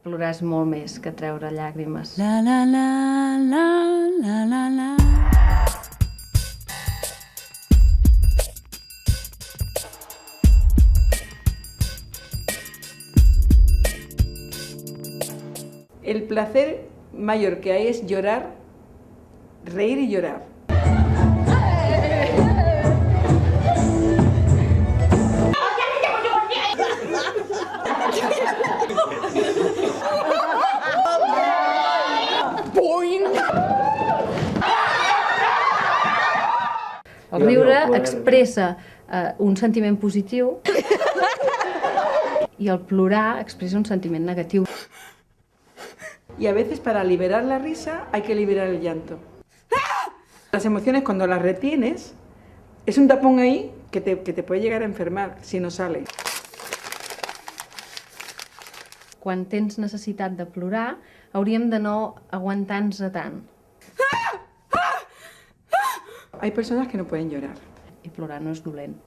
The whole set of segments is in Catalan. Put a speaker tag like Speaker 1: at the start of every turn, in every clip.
Speaker 1: Plorar és molt més que treure llàgrimes.
Speaker 2: La la la la la la la.
Speaker 3: El placer mayor que hay es llorar, reír y llorar.
Speaker 1: El riure expressa un sentiment positiu i el plorar expressa un sentiment negatiu.
Speaker 3: Y a veces para liberar la risa hay que liberar el llanto. Las emociones cuando las retienes es un tapón ahí que te puede llegar a enfermar si no sale.
Speaker 1: Quan tens necessitat de plorar, hauríem de no aguantar-nos tant.
Speaker 3: Hay personas que no pueden llorar.
Speaker 1: I plorar no és dolent.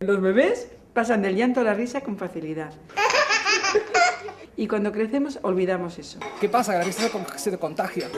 Speaker 3: Los bebés pasan del llanto a la risa con facilidad. Y cuando crecemos olvidamos eso.
Speaker 4: ¿Qué pasa? Que la risa se te contagia.